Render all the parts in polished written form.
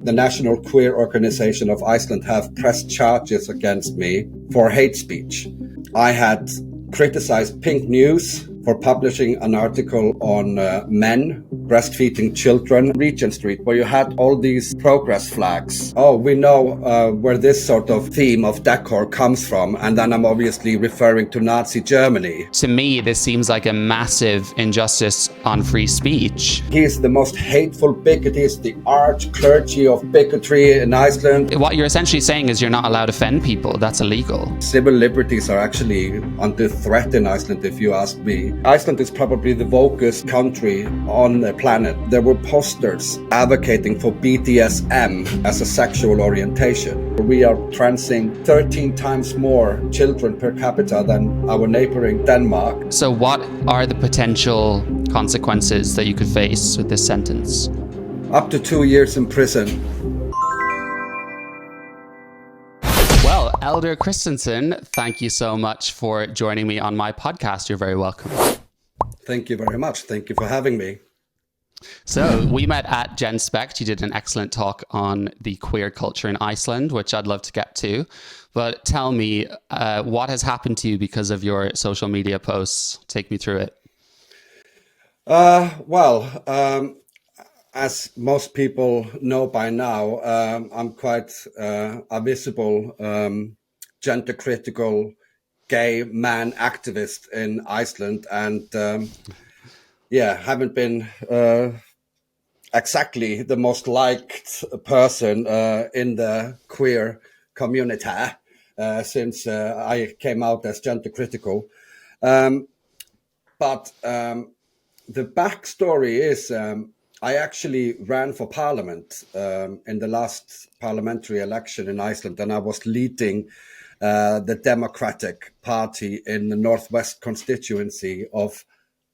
The National Queer Organization of Iceland have pressed charges against me for hate speech. I had criticized Pink News for publishing an article on men breastfeeding children, Regent Street, where you had all these progress flags. Oh, we know where this sort of theme of decor comes from, and then I'm obviously referring to Nazi Germany. To me, this seems like a massive injustice on free speech. He is the most hateful bigot. He is the arch clergy of bigotry in Iceland. What you're essentially saying is you're not allowed to offend people. That's illegal. Civil liberties are actually under threat in Iceland, if you ask me. Iceland is probably the wokest country on the planet. There were posters advocating for BDSM as a sexual orientation. We are transing 13 times more children per capita than our neighboring Denmark. So what are the potential consequences that you could face with this sentence? Up to 2 years in prison. Well, Eldur Kristinsson, thank you so much for joining me on my podcast. You're very welcome. Thank you very much. Thank you for having me. So we met at GenSpect. You did an excellent talk on the queer culture in Iceland, which I'd love to get to. But tell me, what has happened to you because of your social media posts? Take me through it. As most people know by now, I'm quite a visible, gender-critical gay man activist in Iceland, and haven't been exactly the most liked person in the queer community since I came out as gender-critical. But the backstory is I actually ran for parliament in the last parliamentary election in Iceland, and I was leading the Democratic Party in the Northwest constituency of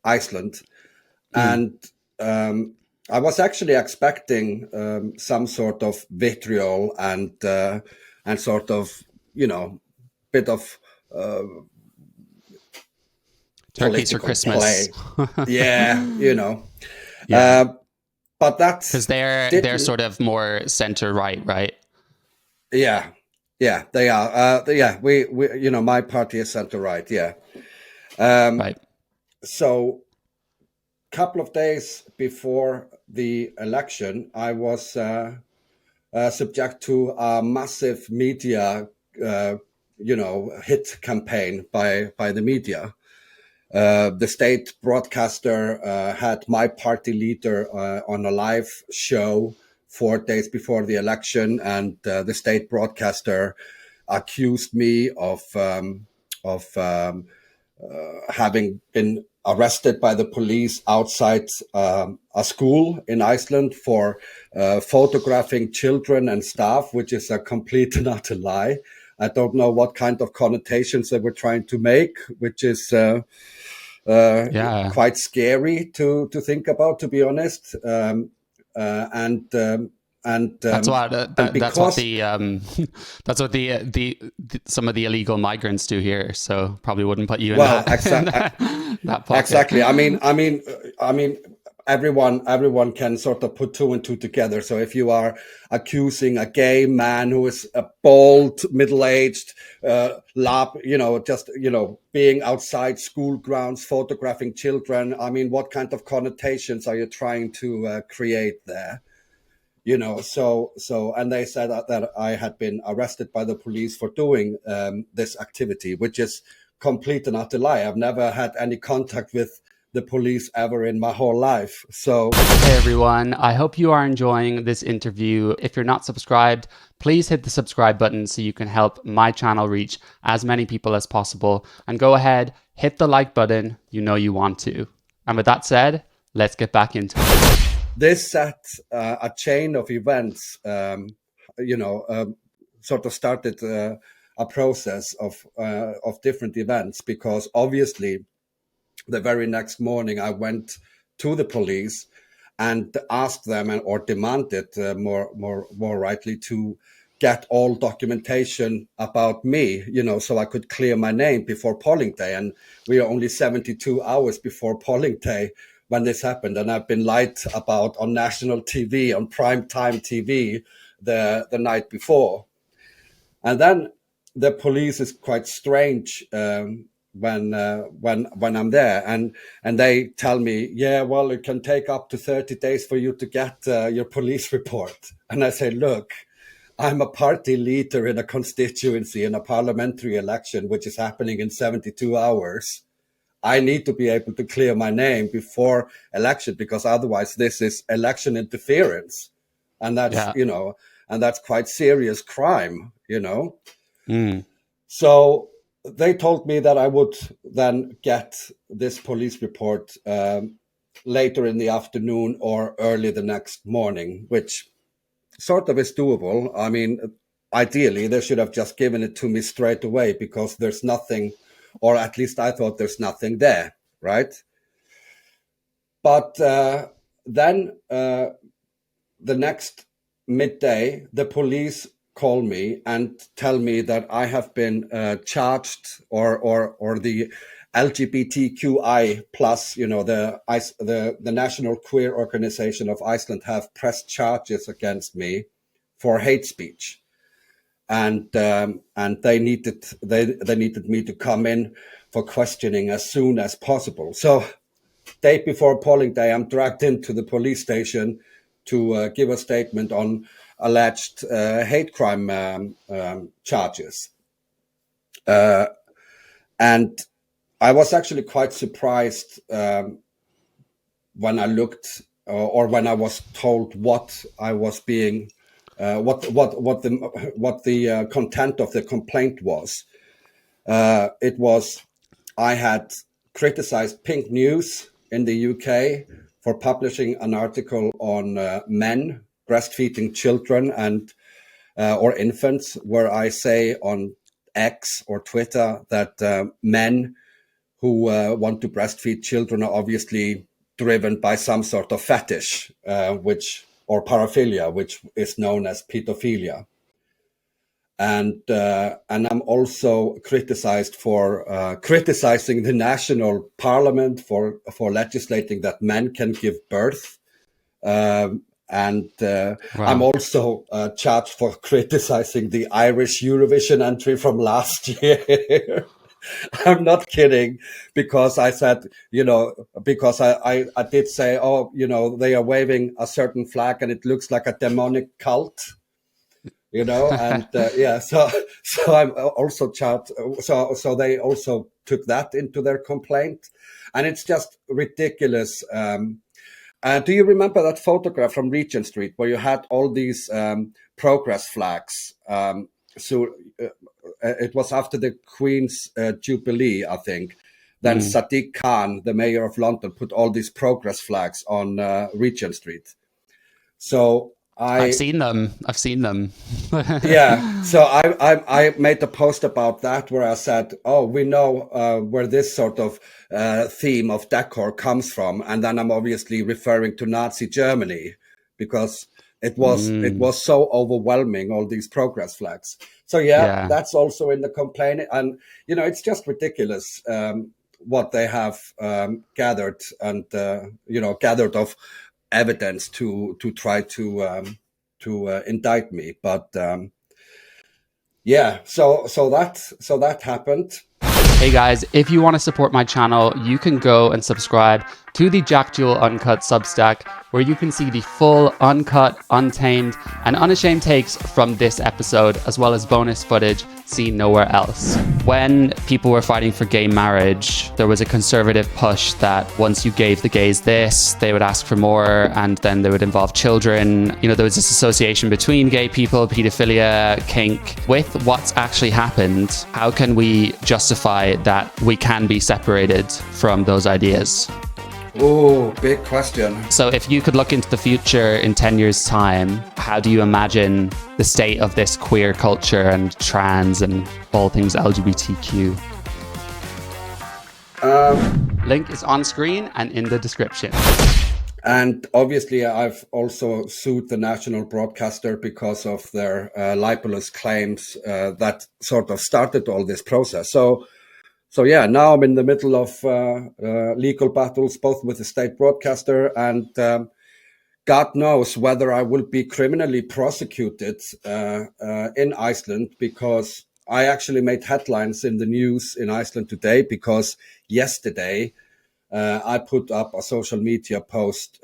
Iceland. And I was actually expecting some sort of vitriol and sort of, bit of turkeys for Christmas. Yeah, Yeah. But that's because they're sort of more center right, right? Yeah, they are. We my party is center right. Yeah. Right. So, couple of days before the election, I was subject to a massive media, hit campaign by the media. The state broadcaster had my party leader on a live show 4 days before the election, and the state broadcaster accused me of having been arrested by the police outside a school in Iceland for photographing children and staff, which is a complete and utter lie. I don't know what kind of connotations they were trying to make, which is quite scary to think about, to be honest. That's what some of the illegal migrants do here. So probably wouldn't put you in that pocket. Exactly. I mean, everyone can sort of put two and two together. So if you are accusing a gay man who is a bald, middle-aged, being outside school grounds, photographing children, I mean, what kind of connotations are you trying to create there? And they said that I had been arrested by the police for doing this activity, which is complete and utter lie. I've never had any contact with the police ever in my whole life. So, hey everyone, I hope you are enjoying this interview. If you're not subscribed, please hit the subscribe button so you can help my channel reach as many people as possible. And go ahead, hit the like button, you want to. And with that said, let's get back into it. This set a chain of events, sort of started a process of different events, because obviously the very next morning I went to the police and asked them or demanded more rightly to get all documentation about me, so I could clear my name before polling day. And we are only 72 hours before polling day when this happened, and I've been lied about on national TV, on prime time TV, the night before. And then the police is quite strange when I'm there, and they tell me, yeah, well, it can take up to 30 days for you to get your police report. And I say, look, I'm a party leader in a constituency in a parliamentary election, which is happening in 72 hours. I need to be able to clear my name before election, because otherwise this is election interference. And that's, and that's quite serious crime, So they told me that I would then get this police report later in the afternoon or early the next morning, which sort of is doable. I mean, ideally, they should have just given it to me straight away, because there's nothing, or at least I thought there's nothing there, right? But then the next midday, the police call me and tell me that I have been charged, or the lgbtqia plus, the National Queer Organization of Iceland have pressed charges against me for hate speech, and they needed me to come in for questioning as soon as possible. So, day before polling day, I'm dragged into the police station to give a statement on alleged hate crime charges. And I was actually quite surprised when I looked, or when I was told what I was being, what the content of the complaint was. It was, I had criticized Pink News in the UK for publishing an article on men breastfeeding children and or infants, where I say on X or Twitter that men who want to breastfeed children are obviously driven by some sort of fetish, or paraphilia, which is known as pedophilia. And I'm also criticized for criticizing the national parliament for legislating that men can give birth. Wow. I'm also charged for criticizing the Irish Eurovision entry from last year. I'm not kidding, because I said, because I did say, they are waving a certain flag and it looks like a demonic cult. And so I'm also charged. So they also took that into their complaint, and it's just ridiculous. Do you remember that photograph from Regent Street where you had all these progress flags? It was after the Queen's Jubilee, I think. Then Sadiq Khan, the mayor of London, put all these progress flags on Regent Street. So I've seen them. Yeah. So I made a post about that where I said, we know where this sort of theme of decor comes from. And then I'm obviously referring to Nazi Germany, because it was so overwhelming, all these progress flags. So that's also in the complaint. And, it's just ridiculous what they have gathered and, gathered of evidence to try to indict me. But so that happened. Hey guys, if you want to support my channel, you can go and subscribe to the Jack Jewell Uncut Substack, where you can see the full, uncut, untamed, and unashamed takes from this episode, as well as bonus footage seen nowhere else. When people were fighting for gay marriage, there was a conservative push that once you gave the gays this, they would ask for more, and then they would involve children. There was this association between gay people, pedophilia, kink. With what's actually happened, how can we justify that we can be separated from those ideas? Oh, big question. So if you could look into the future in 10 years' time, how do you imagine the state of this queer culture and trans and all things LGBTQ? Link is on screen and in the description. And obviously, I've also sued the national broadcaster because of their libellous claims that sort of started all this process. So yeah, now I'm in the middle of legal battles, both with the state broadcaster and God knows whether I will be criminally prosecuted in Iceland, because I actually made headlines in the news in Iceland today, because yesterday I put up a social media post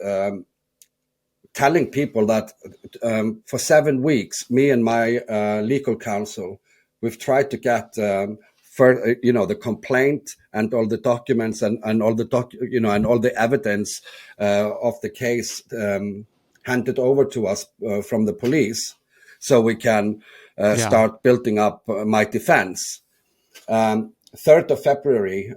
telling people that for 7 weeks, me and my legal counsel, we've tried to get the complaint and all the documents and all the and all the evidence of the case handed over to us from the police, so we can start building up my defense. 3rd of February,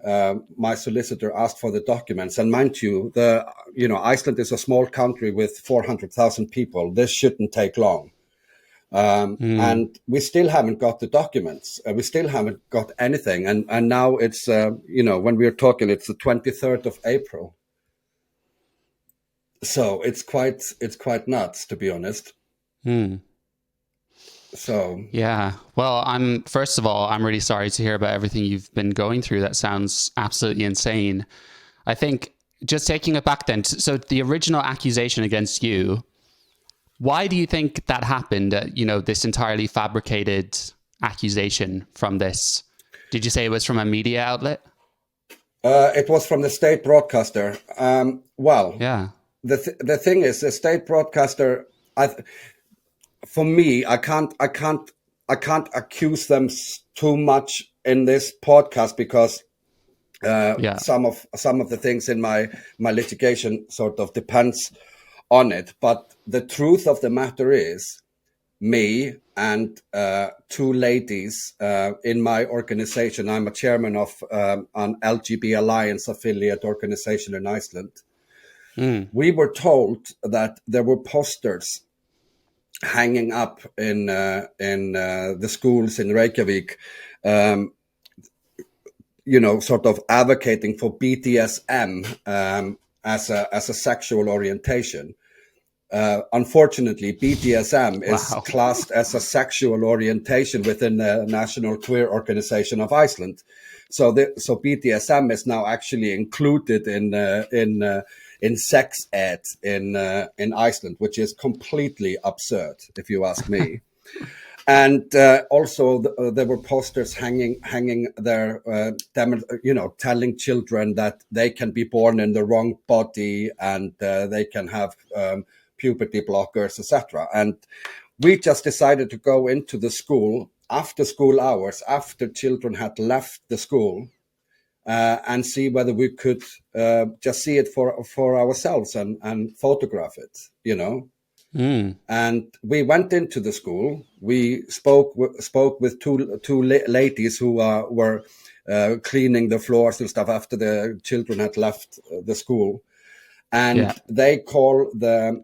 my solicitor asked for the documents, and mind you, Iceland is a small country with 400,000 people. This shouldn't take long. And we still haven't got the documents. We still haven't got anything. And now it's, when we're talking, it's the 23rd of April. So it's quite nuts, to be honest. So yeah, well, first of all, I'm really sorry to hear about everything you've been going through. That sounds absolutely insane. I think just taking it back then, so the original accusation against you, why do you think that happened? This entirely fabricated accusation from this. Did you say it was from a media outlet? It was from the state broadcaster. Yeah. The thing is, the state broadcaster, for me, I can't accuse them too much in this podcast, because some of the things in my litigation sort of depends on it. But the truth of the matter is, me and 2 ladies in my organization, I'm a chairman of an LGBT Alliance affiliate organization in Iceland. We were told that there were posters hanging up in the schools in Reykjavik, sort of advocating for BDSM as a sexual orientation. Unfortunately, BDSM is classed as a sexual orientation within the National Queer Organization of Iceland. So BDSM is now actually included in sex ed in Iceland, which is completely absurd, if you ask me. And also, there were posters hanging there, telling children that they can be born in the wrong body and they can have puberty blockers, etc. And we just decided to go into the school after school hours, after children had left the school, and see whether we could just see it for ourselves and photograph it, And we went into the school. We spoke with two ladies who were cleaning the floors and stuff after the children had left the school. And they call the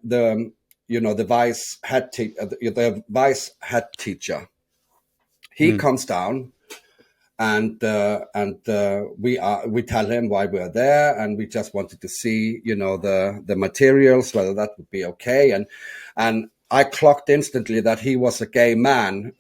vice head teacher. He comes down, and we tell him why we're there, and we just wanted to see the materials, whether that would be okay. And I clocked instantly that he was a gay man,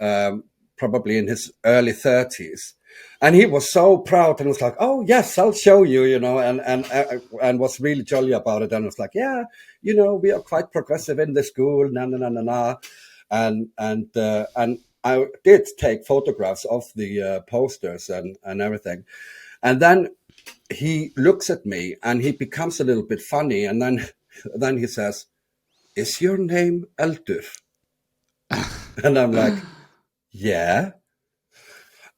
probably in his early 30s. And he was so proud and was like, "Oh yes, I'll show you," and was really jolly about it. And was like, "Yeah, we are quite progressive in the school, and I did take photographs of the posters and everything. And then he looks at me and he becomes a little bit funny, and then he says, "Is your name Eldur?" And I'm like, "Yeah."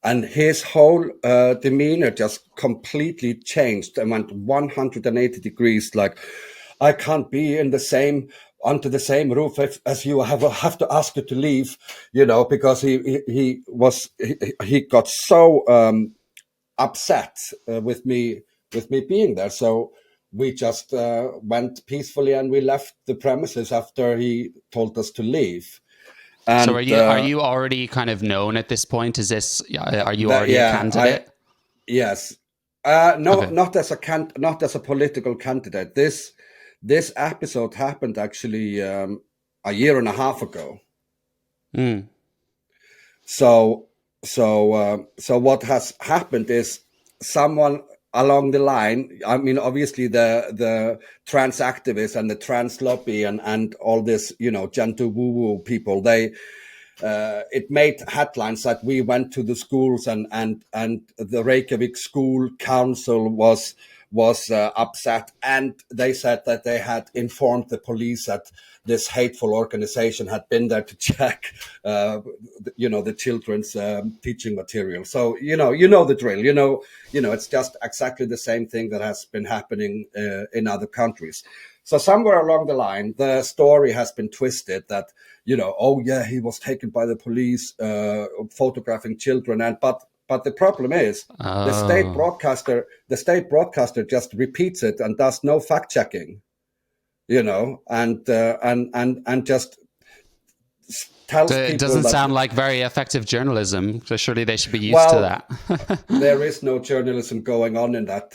And his whole demeanor just completely changed and went 180 degrees. Like, "I can't be under the same roof as you. I have to ask you to leave," because he got so upset with me being there. So we just went peacefully and we left the premises after he told us to leave. And, so are you already kind of known at this point? Are you already a candidate? Yes. No, Okay. not as a political candidate. This episode happened actually a year and a half ago. So what has happened is someone along the line, I mean, obviously the trans activists and the trans lobby and all this, gentle woo-woo people, it made headlines that we went to the schools and the Reykjavik school council was upset, and they said that they had informed the police that this hateful organization had been there to check, the children's teaching material. So you know the drill. It's just exactly the same thing that has been happening in other countries. So somewhere along the line, the story has been twisted that, oh yeah, he was taken by the police, photographing children, but the problem is the state broadcaster just repeats it and does no fact checking, and just tells people. It doesn't sound like very effective journalism. So surely they should be used to that. There is no journalism going on in that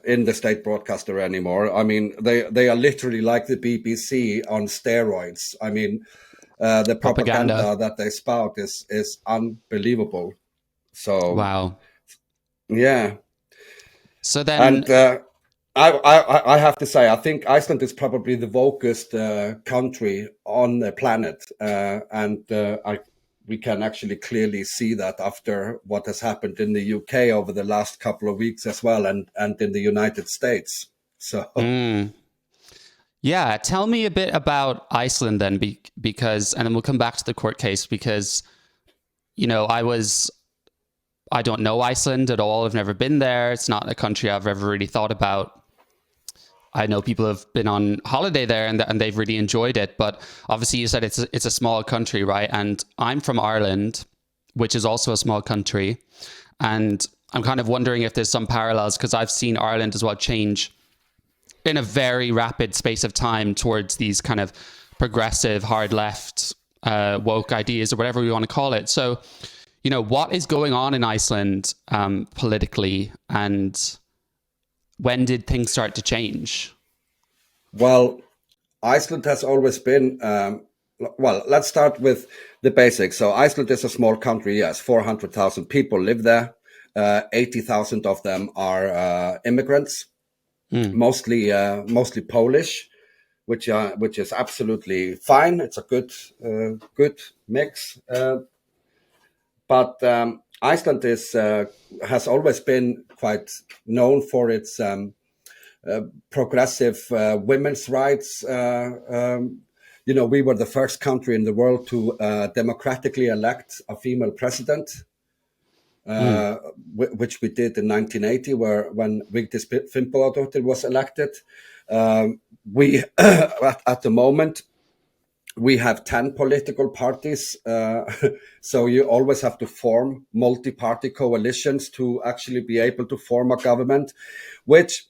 in the state broadcaster anymore. I mean, they are literally like the BBC on steroids. I mean, the propaganda that they spout is unbelievable. So wow, yeah. So then, and I have to say, I think Iceland is probably the wokest country on the planet, and we can actually clearly see that after what has happened in the UK over the last couple of weeks as well, and in the United States. So. Yeah, tell me a bit about Iceland then, because, and then we'll come back to the court case, because, I don't know Iceland at all. I've never been there. It's not a country I've ever really thought about. I know people have been on holiday there and they've really enjoyed it. But obviously you said it's a small country, right? And I'm from Ireland, which is also a small country. And I'm kind of wondering if there's some parallels, because I've seen Ireland as well change in a very rapid space of time towards these kind of progressive, hard left, woke ideas, or whatever we want to call it. So, what is going on in Iceland politically, and when did things start to change? Well, Iceland has always been, let's start with the basics. So Iceland is a small country, yes, 400,000 people live there. 80,000 of them are immigrants, mostly Polish, which is absolutely fine. It's a good mix. But Iceland has always been quite known for its progressive women's rights. We were the first country in the world to democratically elect a female president, which we did in 1980, when Vigdis Finnbogadóttir was elected. We at the moment, we have 10 political parties, so you always have to form multi-party coalitions to actually be able to form a government, which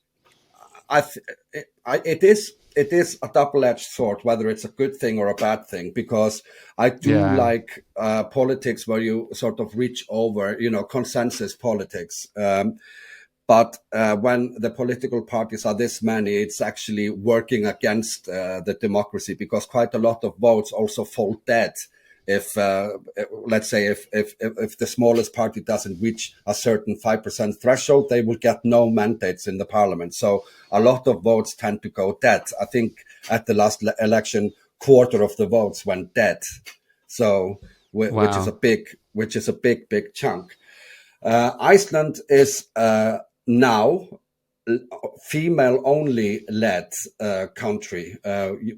it is a double-edged sword, whether it's a good thing or a bad thing, because I do like politics where you sort of reach over, consensus politics. But when the political parties are this many, it's actually working against the democracy, because quite a lot of votes also fall dead if, let's say, if the smallest party doesn't reach a certain 5% threshold, they will get no mandates in the parliament. So a lot of votes tend to go dead. I think at the last election, quarter of the votes went dead. So which is a big chunk. Iceland is now female only led country.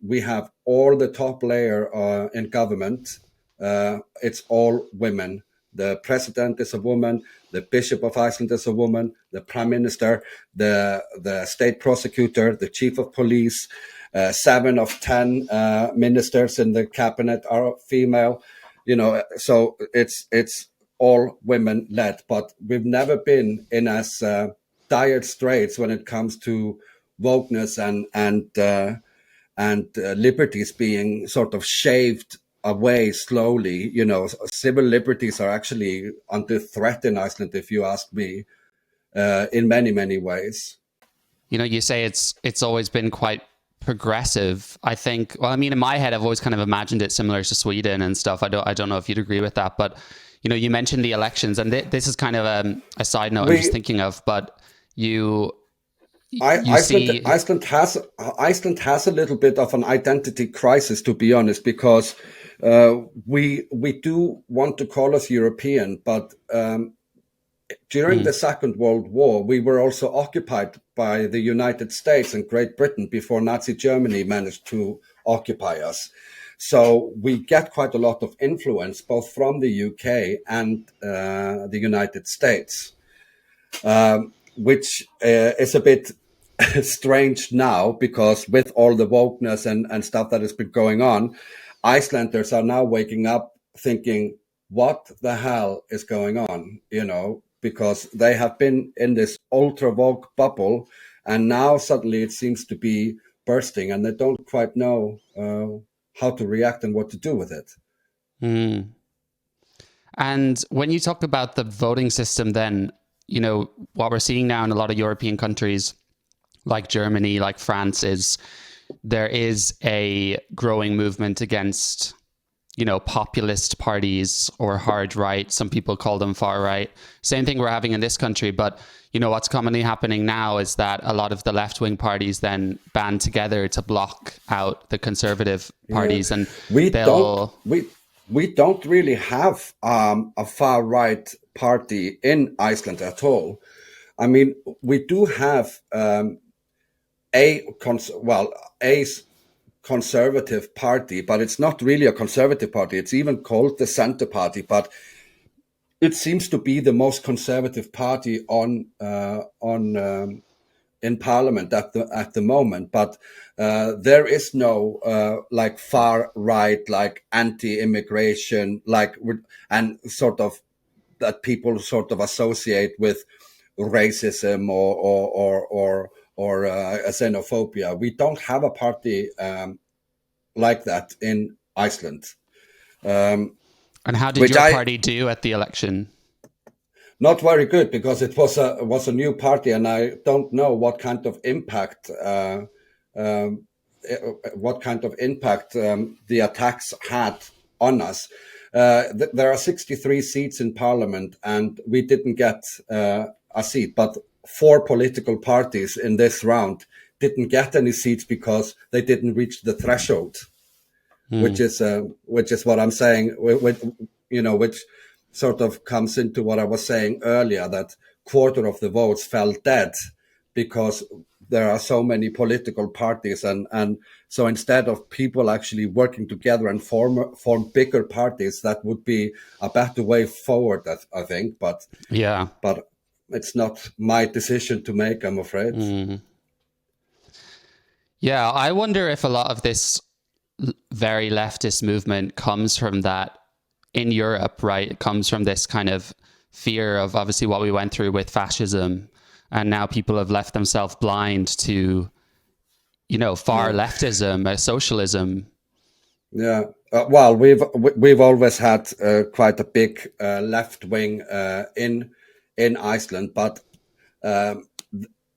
We have all the top layer in government. It's all women. The president is a woman. The Bishop of Iceland is a woman. The prime minister, the state prosecutor, the chief of police, 7 of 10 ministers in the cabinet are female. So it's all women led. But we've never been in as dire straits when it comes to wokeness and liberties being sort of shaved away slowly. Civil liberties are actually under threat in Iceland, if you ask me, in many ways. You say it's always been quite progressive. I think, well, I mean, in my head, I've always kind of imagined it similar to Sweden and stuff. I don't know if you'd agree with that, but you mentioned the elections, and this is kind of a side note I'm just thinking of, but you see, Iceland has a little bit of an identity crisis, to be honest, because we do want to call us European, but during the Second World War, we were also occupied by the United States and Great Britain before Nazi Germany managed to occupy us. So we get quite a lot of influence both from the UK and the United States, which is a bit strange now, because with all the wokeness and stuff that has been going on, Icelanders are now waking up thinking, what the hell is going on, because they have been in this ultra woke bubble, and now suddenly it seems to be bursting, and they don't quite know how to react and what to do with it. And when you talk about the voting system, then, what we're seeing now in a lot of European countries like Germany, like France, is there is a growing movement against populist parties or hard right. Some people call them far right. Same thing we're having in this country. But, what's commonly happening now is that a lot of the left-wing parties then band together to block out the conservative parties. And we don't really have a far-right party in Iceland at all. I mean, we do have a conservative party, but it's not really a conservative party. It's even called the Center Party, but it seems to be the most conservative party in Parliament at the moment. But there is no like far right, like anti-immigration, and sort of that people sort of associate with racism or xenophobia. We don't have a party like that in Iceland. And how did your party do at the election? Not very good, because it was a new party, and I don't know what kind of impact the attacks had on us. There are 63 seats in Parliament, and we didn't get a seat, but 4 political parties in this round didn't get any seats because they didn't reach the threshold, which is what I'm saying, which sort of comes into what I was saying earlier, that quarter of the votes fell dead because there are so many political parties, and so instead of people actually working together and form bigger parties, that would be a better way forward, I think. But it's not my decision to make, I'm afraid. Yeah, I wonder if a lot of this very leftist movement comes from that in Europe, right? It comes from this kind of fear of obviously what we went through with fascism, and now people have left themselves blind to, far leftism, socialism. Yeah, well, we've always had quite a big left wing in Iceland, but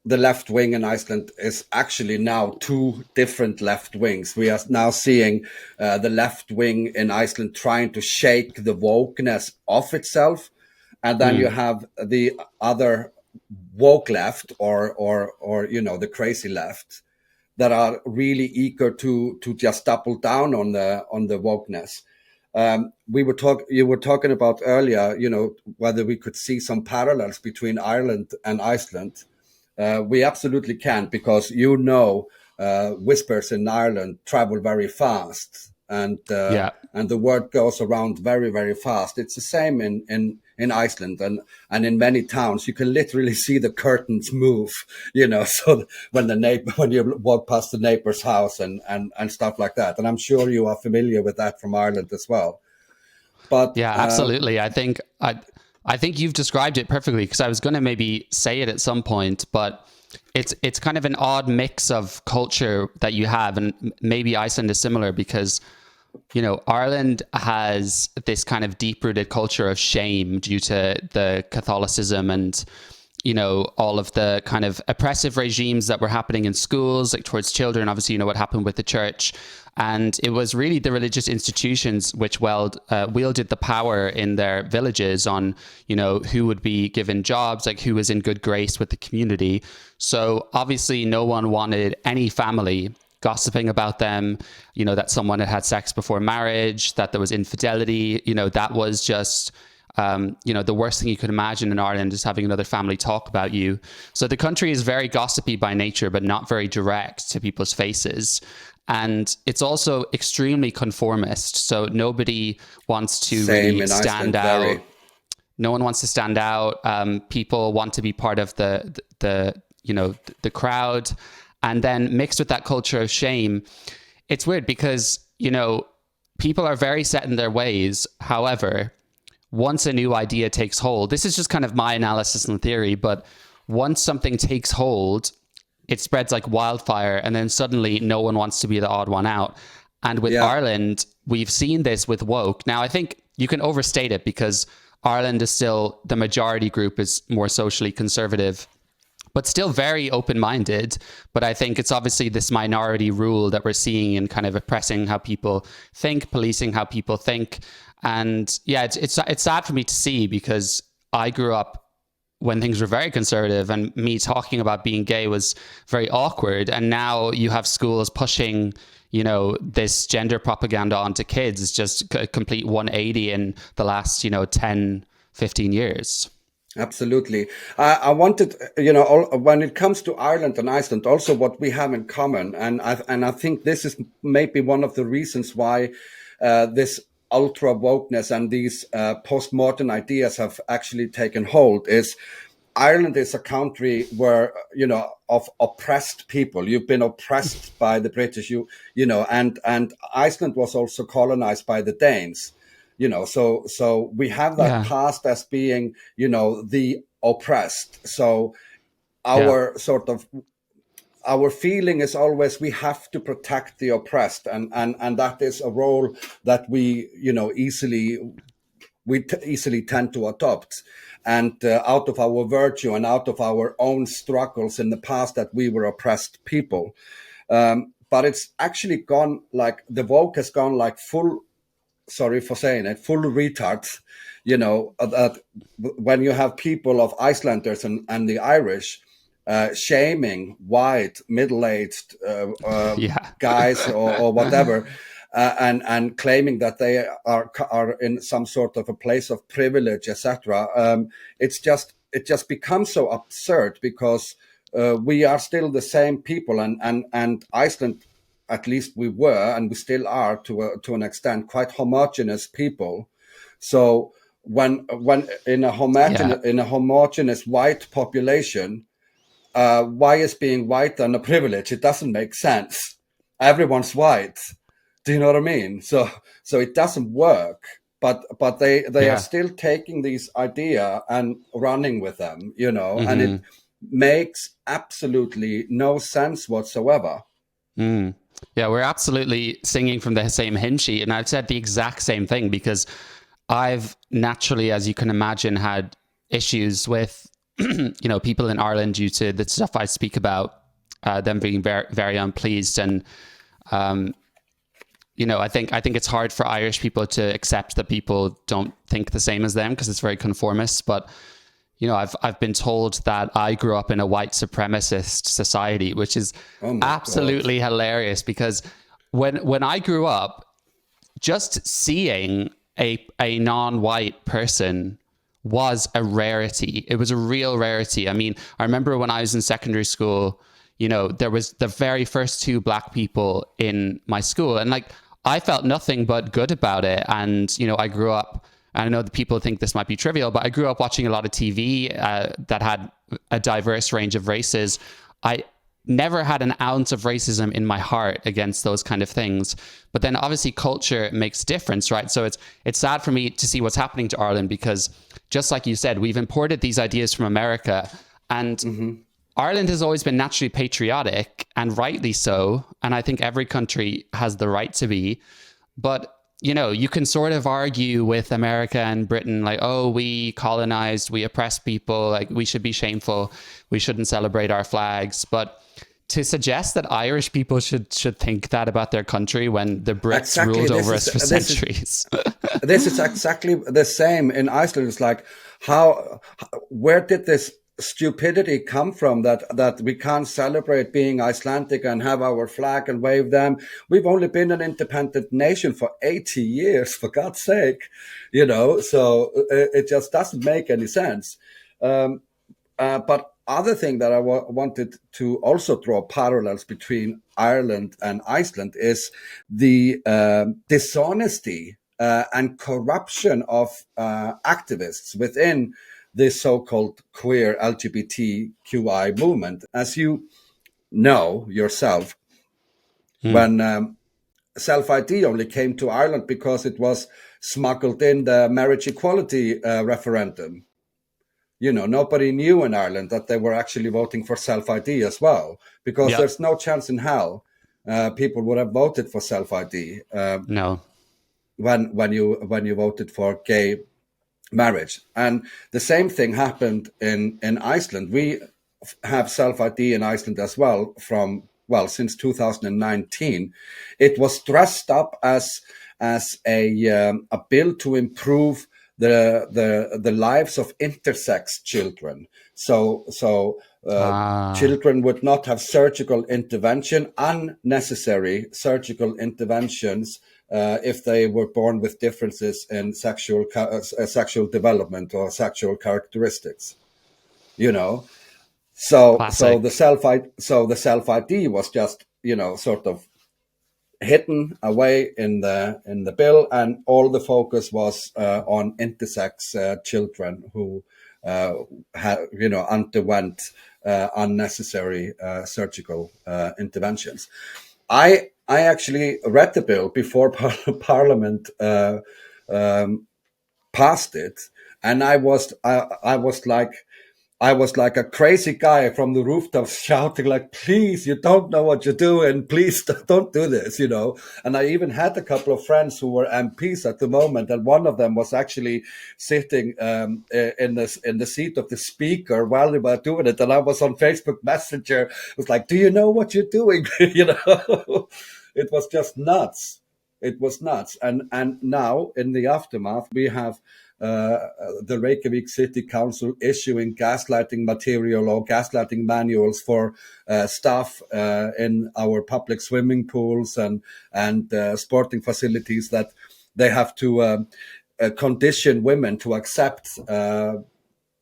the left wing in Iceland is actually now 2 different left wings. We are now seeing the left wing in Iceland trying to shake the wokeness off itself, and then you have the other woke left, or the crazy left, that are really eager to just double down on the wokeness. You were talking about earlier, whether we could see some parallels between Ireland and Iceland. We absolutely can, because whispers in Ireland travel very fast, and the word goes around very, very fast. It's the same in Iceland, and in many towns you can literally see the curtains move, so when you walk past the neighbor's house and stuff like that. And I'm sure you are familiar with that from Ireland as well. But yeah, absolutely. I think you've described it perfectly, because I was going to maybe say it at some point, but it's kind of an odd mix of culture that you have, and maybe Iceland is similar, because Ireland has this kind of deep-rooted culture of shame due to the Catholicism and all of the kind of oppressive regimes that were happening in schools, like towards children. Obviously, what happened with the church. And it was really the religious institutions which wielded the power in their villages on, who would be given jobs, like who was in good grace with the community. So obviously no one wanted any family gossiping about them, that someone had had sex before marriage, that there was infidelity, that was just... the worst thing you could imagine in Ireland is having another family talk about you. So the country is very gossipy by nature, but not very direct to people's faces. And it's also extremely conformist. So nobody wants to really stand out. No one wants to stand out. People want to be part of the crowd. And then mixed with that culture of shame, it's weird because, people are very set in their ways. However, once a new idea takes hold, this is just kind of my analysis and theory, but once something takes hold, it spreads like wildfire, and then suddenly no one wants to be the odd one out. And with Ireland, we've seen this with woke. Now, I think you can overstate it because Ireland is still, the majority group is more socially conservative, but still very open-minded. But I think it's obviously this minority rule that we're seeing in kind of oppressing how people think, policing how people think. And yeah, it's sad for me to see because I grew up when things were very conservative and me talking about being gay was very awkward. And now you have schools pushing, this gender propaganda onto kids. It's just a complete 180 in the last, 10, 15 years. Absolutely. I wanted, when it comes to Ireland and Iceland, also what we have in common, and I think this is maybe one of the reasons why this ultra wokeness and these postmodern ideas have actually taken hold, is Ireland is a country where, of oppressed people. You've been oppressed by the British, and Iceland was also colonized by the Danes. So we have that past as being, the oppressed. So our our feeling is always we have to protect the oppressed, and that is a role that we, easily tend to adopt. And out of our virtue and out of our own struggles in the past that we were oppressed people. But it's actually gone like, the woke has gone like full, sorry for saying it, full retards, that when you have people of Icelanders and the Irish shaming white, middle-aged guys or whatever, and claiming that they are in some sort of a place of privilege, etc. It just becomes so absurd because we are still the same people, and Iceland, at least we were, and we still are to an extent, quite homogeneous people. So when in a homogeneous white population, why is being white then a privilege? It doesn't make sense. Everyone's white. Do you know what I mean? So it doesn't work. But they are still taking these idea and running with them, and it makes absolutely no sense whatsoever. Mm. Yeah, we're absolutely singing from the same hymn sheet. And I've said the exact same thing because I've naturally, as you can imagine, had issues with, people in Ireland due to the stuff I speak about, them being very, very unpleased. And, I think it's hard for Irish people to accept that people don't think the same as them because it's very conformist. But, I've been told that I grew up in a white supremacist society, which is absolutely hilarious because when I grew up, just seeing a non-white person was a rarity. It was a real rarity. I mean, I remember when I was in secondary school, there was the very first 2 Black people in my school, and I felt nothing but good about it. And, I grew up, and I know that people think this might be trivial, but I grew up watching a lot of TV that had a diverse range of races. I never had an ounce of racism in my heart against those kind of things. But then obviously culture makes a difference, right? So it's sad for me to see what's happening to Ireland because just like you said, we've imported these ideas from America, and Ireland has always been naturally patriotic, and rightly so. And I think every country has the right to be. But, you can sort of argue with America and Britain, like, oh, we colonized, we oppressed people, like we should be shameful, we shouldn't celebrate our flags. But to suggest that Irish people should think that about their country when the Brits Exactly. ruled over us for centuries. This is exactly the same in Iceland. It's like, where did this stupidity come from that we can't celebrate being Icelandic and have our flag and wave them? We've only been an independent nation for 80 years, for God's sake, so it just doesn't make any sense. But other thing that I wanted to also draw parallels between Ireland and Iceland is the dishonesty and corruption of activists within this so-called queer LGBTQI movement. As you know yourself, when self-ID only came to Ireland because it was smuggled in the marriage equality referendum. Nobody knew in Ireland that they were actually voting for self-ID as well, because there's no chance in hell people would have voted for self-ID. No. When you voted for gay marriage. And the same thing happened in Iceland. We have self-ID in Iceland as well since 2019. It was dressed up as a bill to improve the lives of intersex children. So children would not have unnecessary surgical interventions if they were born with differences in sexual development or sexual characteristics. So the self-ID was just sort of hidden away in the bill, and all the focus was on intersex children who underwent unnecessary surgical interventions. I actually read the bill before Parliament passed it, and I was like a crazy guy from the rooftops shouting, like, please, you don't know what you're doing. Please don't do this, And I even had a couple of friends who were MPs at the moment, and one of them was actually sitting in the seat of the speaker while they were doing it. And I was on Facebook Messenger. It was like, do you know what you're doing? It was just nuts. It was nuts. And now in the aftermath, we have the Reykjavik City Council issuing gaslighting material or gaslighting manuals for staff in our public swimming pools and sporting facilities, that they have to condition women to accept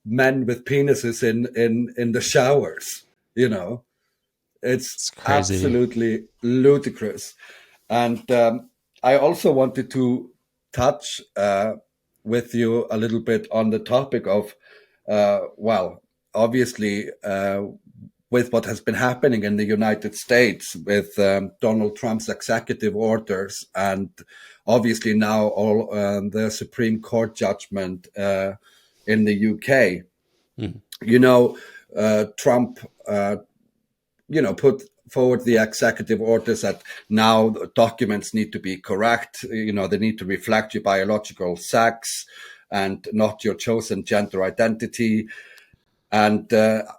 men with penises in the showers. It's crazy. Absolutely ludicrous. And I also wanted to touch with you a little bit on the topic of, obviously, with what has been happening in the United States with Donald Trump's executive orders, and obviously now all the Supreme Court judgment in the UK. Trump, put forward the executive orders that now documents need to be correct. They need to reflect your biological sex and not your chosen gender identity. And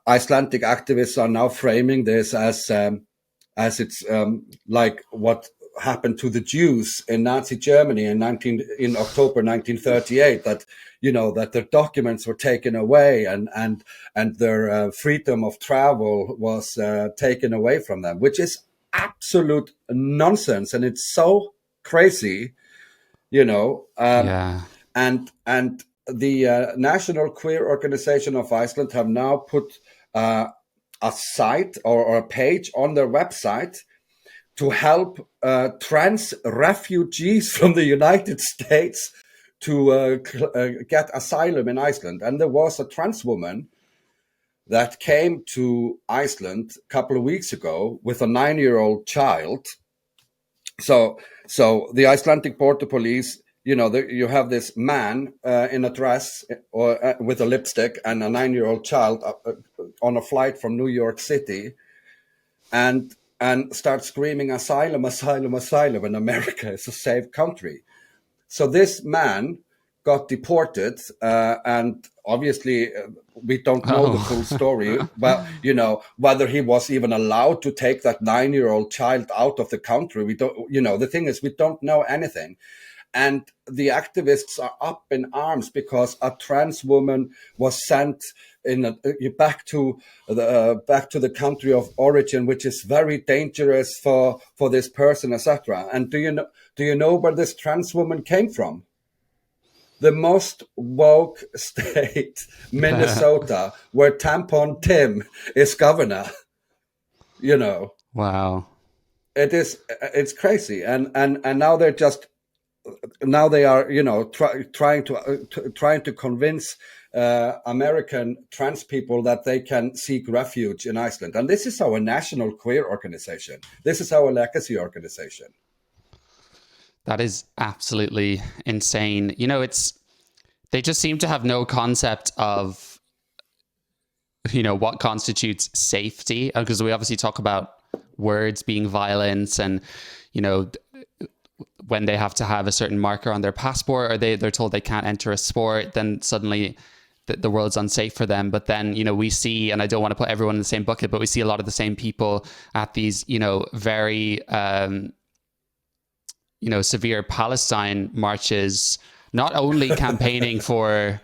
Icelandic activists are now framing this as it's like what happened to the Jews in Nazi Germany in October 1938, that that their documents were taken away and their freedom of travel was taken away from them, which is absolute nonsense, and it's so crazy, And the National Queer Organization of Iceland have now put a site or a page on their website to help trans refugees from the United States to get asylum in Iceland. And there was a trans woman that came to Iceland a couple of weeks ago with a 9-year-old child. So the Icelandic border police, you have this man in a dress or with a lipstick and a 9-year-old child on a flight from New York City, and start screaming asylum, asylum, asylum, and America is a safe country. So this man got deported, and obviously we don't know the full story, but whether he was even allowed to take that 9-year-old child out of the country. We don't, the thing is, we don't know anything. And the activists are up in arms because a trans woman was sent back to the country of origin, which is very dangerous for this person, etc. And do you know where this trans woman came from? The most woke state, Minnesota, where Tampon Tim is governor. Wow. It's crazy, and now they're just. Now they are, trying to convince American trans people that they can seek refuge in Iceland. And this is our national queer organization. This is our legacy organization. That is absolutely insane. They just seem to have no concept of, what constitutes safety, because we obviously talk about words being violence and, when they have to have a certain marker on their passport, or they're told they can't enter a sport, then suddenly the world's unsafe for them. But then, we see, and I don't want to put everyone in the same bucket, but we see a lot of the same people at these, very, severe Palestine marches, not only campaigning for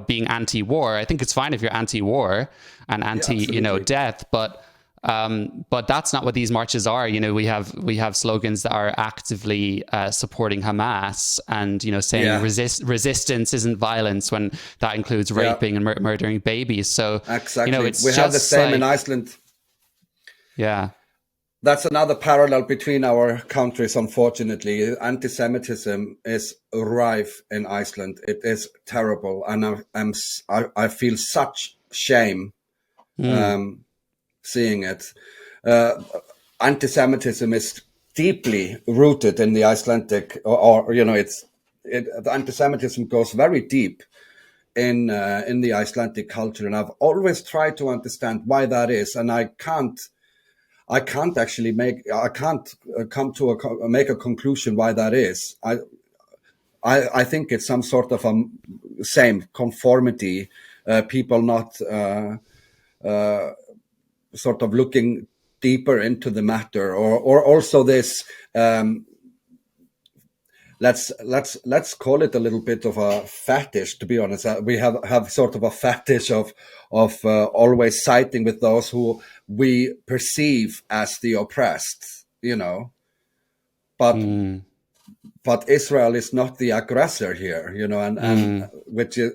being anti-war. I think it's fine if you're anti-war and death, but that's not what these marches are. We have slogans that are actively supporting Hamas, and saying resistance isn't violence, when that includes raping and murdering babies. So exactly, it's we have the same in Iceland. Yeah, that's another parallel between our countries. Unfortunately, anti-Semitism is rife in Iceland. It is terrible, and I feel such shame. Seeing it. Anti-Semitism is deeply rooted in the Icelandic, the anti-Semitism goes very deep in the Icelandic culture, and I've always tried to understand why that is, and I can't actually make a conclusion why that is. I think it's some sort of same conformity, people not sort of looking deeper into the matter, or also this let's call it a little bit of a fetish, to be honest. We have sort of a fetish of always siding with those who we perceive as the oppressed, but Israel is not the aggressor here, and which is,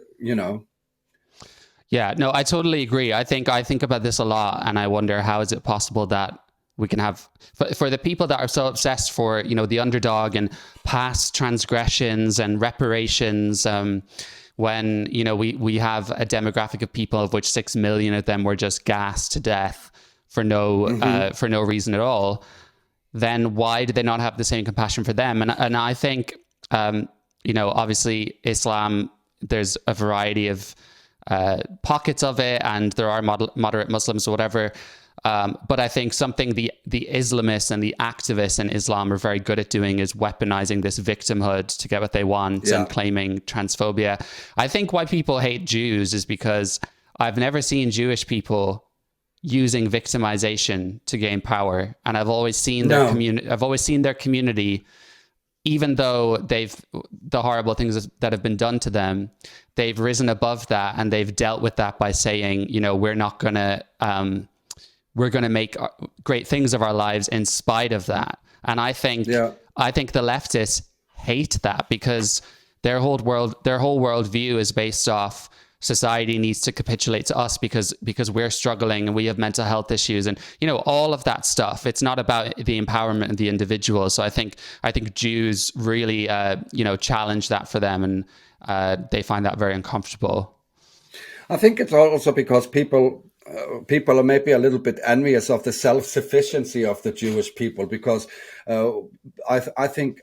Yeah, no, I totally agree. I think about this a lot, and I wonder, how is it possible that we can have, for the people that are so obsessed for, the underdog and past transgressions and reparations, when, we have a demographic of people of which 6 million of them were just gassed to death for no reason at all, then why do they not have the same compassion for them? And I think, obviously Islam, there's a variety of pockets of it, and there are moderate Muslims or whatever. But I think something the Islamists and the activists in Islam are very good at doing is weaponizing this victimhood to get what they want and claiming transphobia. I think why people hate Jews is because I've never seen Jewish people using victimization to gain power, and I've always seen their community. I've always seen their community, even though the horrible things that have been done to them, they've risen above that, and they've dealt with that by saying, we're going to make great things of our lives in spite of that. And I think the leftists hate that, because their whole worldview is based off society needs to capitulate to us because we're struggling and we have mental health issues and all of that stuff. It's not about the empowerment of the individual. So I think Jews really challenge that for them, and they find that very uncomfortable. I think it's also because people are maybe a little bit envious of the self-sufficiency of the Jewish people, because I think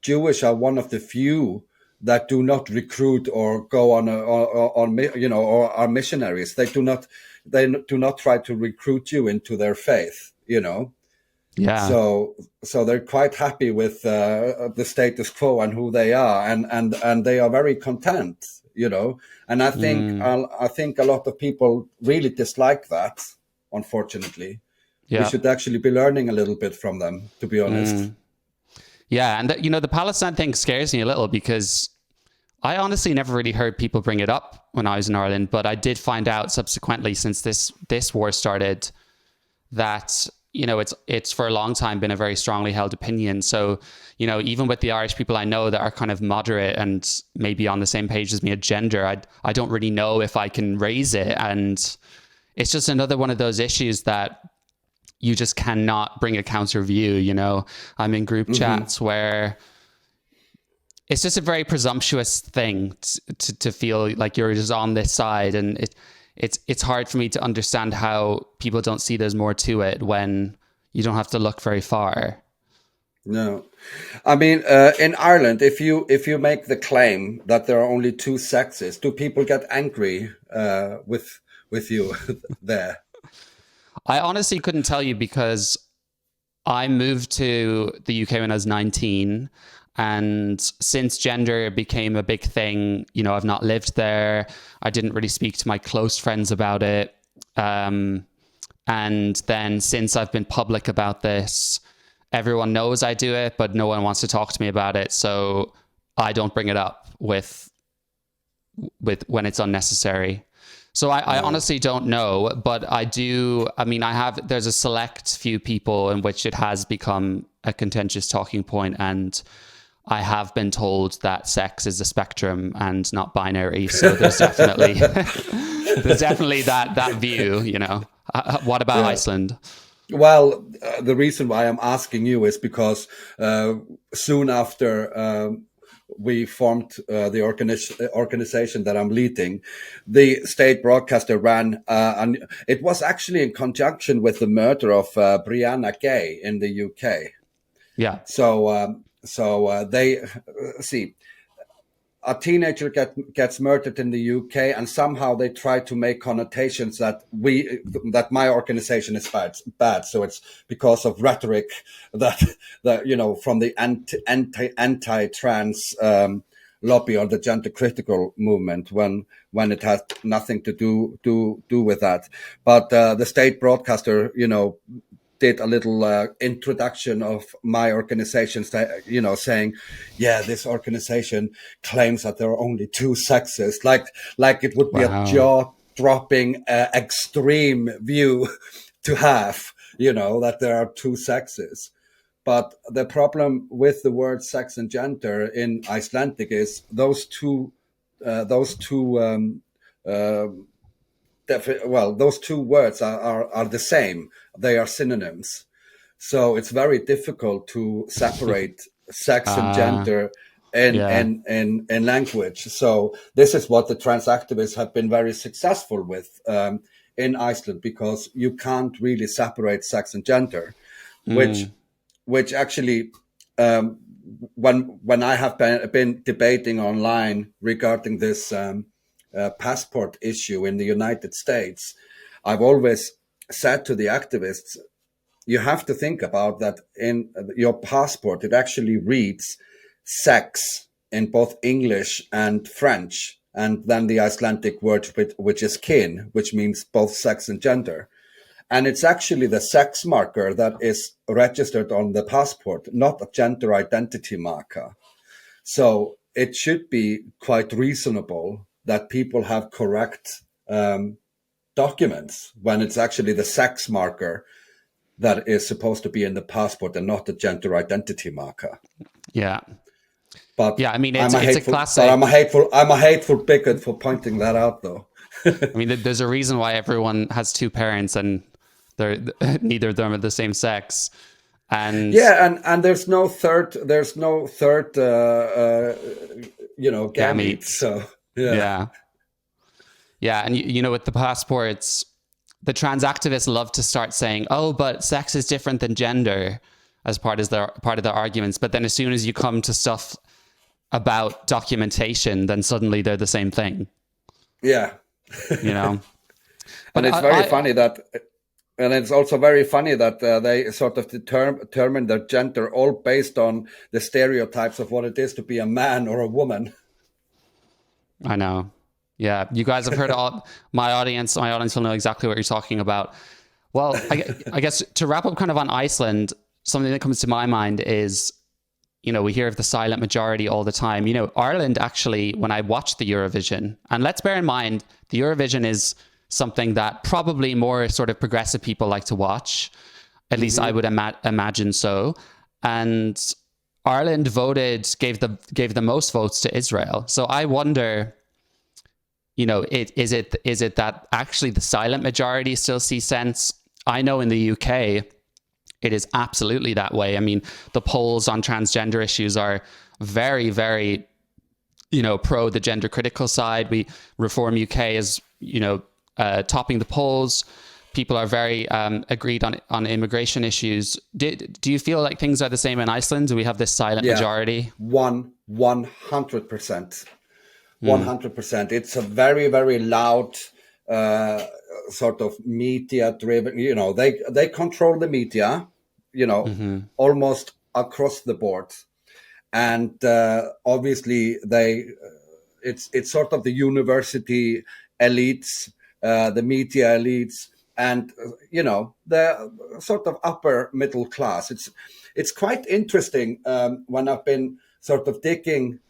Jewish are one of the few that do not recruit or go on or are missionaries. They do not try to recruit you into their faith, Yeah. So they're quite happy with the status quo and who they are, and they are very content, you know. And I think a lot of people really dislike that. Unfortunately, we Yeah. should actually be learning a little bit from them, to be honest. Yeah. And, you know, the Palestine thing scares me a little because I honestly never really heard people bring it up when I was in Ireland, but I did find out subsequently, since this war started, that, you know, it's for a long time been a very strongly held opinion. So, you know, even with the Irish people I know that are kind of moderate and maybe on the same page as me at gender, I don't really know if I can raise it. And it's just another one of those issues that you just cannot bring a counter view. You know, I'm in group chats where it's just a very presumptuous thing to feel like you're just on this side, and it's hard for me to understand how people don't see there's more to it when you don't have to look very far. No, I mean, in Ireland, if you make the claim that there are only two sexes, do people get angry with you there? I honestly couldn't tell you because I moved to the UK when I was 19. And since gender became a big thing, you know, I've not lived there. I didn't really speak to my close friends about it. And then since I've been public about this, everyone knows I do it, but no one wants to talk to me about it. So I don't bring it up with when it's unnecessary. So I honestly don't know, but I do. I mean, there's a select few people in which it has become a contentious talking point, and I have been told that sex is a spectrum and not binary. So there's definitely that view, you know. What about Iceland? Well, the reason why I'm asking you is because soon after we formed the organization that I'm leading, the state broadcaster ran, and it was actually in conjunction with the murder of Brianna Gay in the UK. Yeah. So they see a teenager gets murdered in the UK, and somehow they try to make connotations that my organization is bad. So it's because of rhetoric that you know, from the anti-trans lobby or the gender critical movement, when it has nothing to do with that. But the state broadcaster, you know, did a little introduction of my organization, you know, saying, yeah, this organization claims that there are only two sexes, like it would be a jaw-dropping extreme view to have, you know, that there are two sexes. But the problem with the word sex and gender in Icelandic is those two words are the same. They are synonyms. So it's very difficult to separate sex and gender in language. So this is what the trans activists have been very successful with in Iceland, because you can't really separate sex and gender, which actually, when I have been debating online regarding this passport issue in the United States, I've always said to the activists, you have to think about that in your passport, it actually reads sex in both English and French, and then the Icelandic word, which is kin, which means both sex and gender. And it's actually the sex marker that is registered on the passport, not a gender identity marker. So it should be quite reasonable that people have correct documents when it's actually the sex marker that is supposed to be in the passport and not the gender identity marker. Yeah. But yeah, I mean, it's a classic. But I'm a hateful bigot for pointing that out, though. I mean, there's a reason why everyone has two parents and neither of them are the same sex. And and there's no third you know, gamete. So yeah, and you know, with the passports, the trans activists love to start saying, "Oh, but sex is different than gender," as part of their arguments. But then, as soon as you come to stuff about documentation, then suddenly they're the same thing. Yeah, you know. But it's very funny that And it's also very funny that they sort of determine their gender all based on the stereotypes of what it is to be a man or a woman. I know. Yeah, you guys have heard all my audience. My audience will know exactly what you're talking about. Well, I guess to wrap up kind of on Iceland, something that comes to my mind is, we hear of the silent majority all the time. Ireland actually, when I watched the Eurovision, and let's bear in mind, the Eurovision is something that probably more sort of progressive people like to watch. At least I would imagine so. And Ireland gave the most votes to Israel. So I wonder, is it that actually the silent majority still see sense? I know in the UK, it is absolutely that way. I mean, the polls on transgender issues are very, very, pro the gender critical side. Reform UK is, topping the polls. People are very agreed on immigration issues. Do you feel like things are the same in Iceland? Do we have this silent majority? 100%. 100%. It's a very, very loud sort of media driven, they control the media, almost across the board. And obviously it's sort of the university elites, the media elites, and the sort of upper middle class. It's quite interesting when I've been sort of digging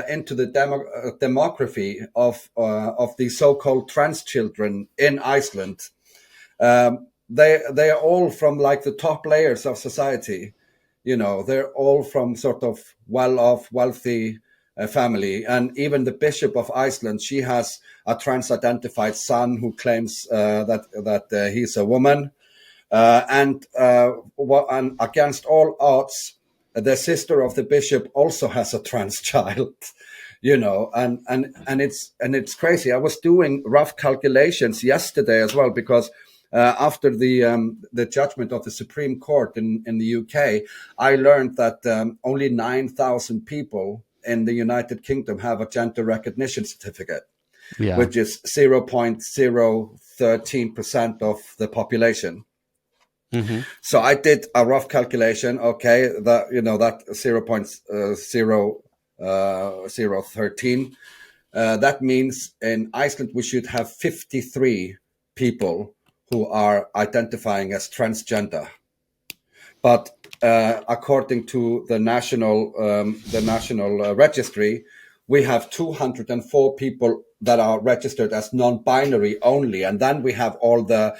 into the demography of the so-called trans children in Iceland. They are all from like the top layers of society. They're all from sort of well-off, wealthy family. And even the Bishop of Iceland, she has a trans-identified son who claims that he's a woman. And against all odds, the sister of the bishop also has a trans child, and it's crazy. I was doing rough calculations yesterday as well, because after the judgment of the Supreme Court in the UK, I learned that only 9,000 people in the United Kingdom have a gender recognition certificate, which is 0.013% of the population. Mm-hmm. So I did a rough calculation. Okay, that 0.013. That means in Iceland we should have 53 people who are identifying as transgender. But according to the national registry, we have 204 people that are registered as non-binary only, and then we have all the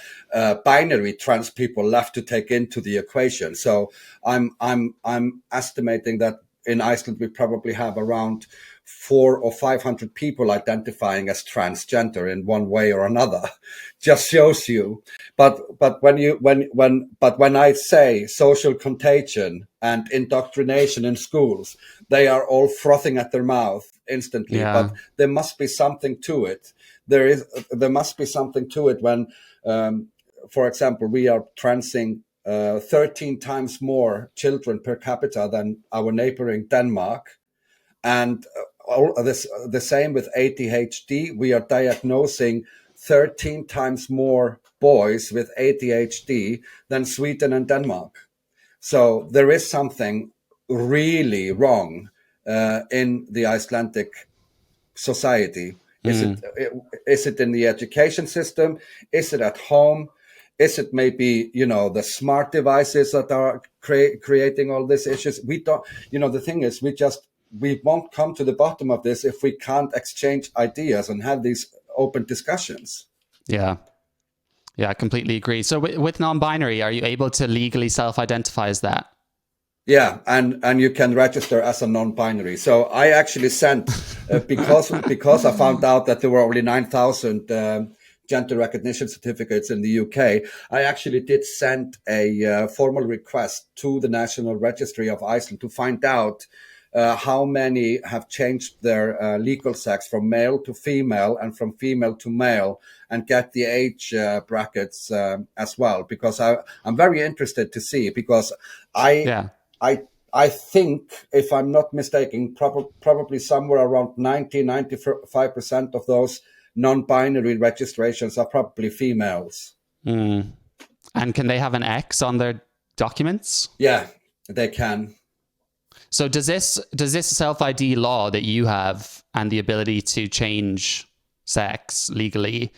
binary trans people left to take into the equation. So I'm estimating that in Iceland we probably have around 400 or 500 people identifying as transgender in one way or another. Just shows you. But when I say social contagion and indoctrination in schools, they are all frothing at their mouth instantly. Yeah. But there must be something to it. There must be something to it when, for example, we are transing 13 times more children per capita than our neighboring Denmark. And the same with ADHD. We are diagnosing 13 times more boys with ADHD than Sweden and Denmark. So there is something really wrong in the Icelandic society. Is it in the education system? Is it at home? Is it maybe, the smart devices that are creating all these issues? We don't, the thing is, we won't come to the bottom of this if we can't exchange ideas and have these open discussions. Yeah. Yeah, I completely agree. So with non-binary, are you able to legally self-identify as that? Yeah, and you can register as a non-binary. So I actually sent, because I found out that there were only 9,000 gender recognition certificates in the UK, I actually did send a formal request to the National Registry of Iceland to find out how many have changed their legal sex from male to female and from female to male, and get the age brackets as well, because I'm very interested to see, because I think, if I'm not mistaken, probably somewhere around 95% of those non-binary registrations are probably females. And can they have an X on their documents? Yeah, they can. So does this self-ID law that you have and the ability to change sex legally,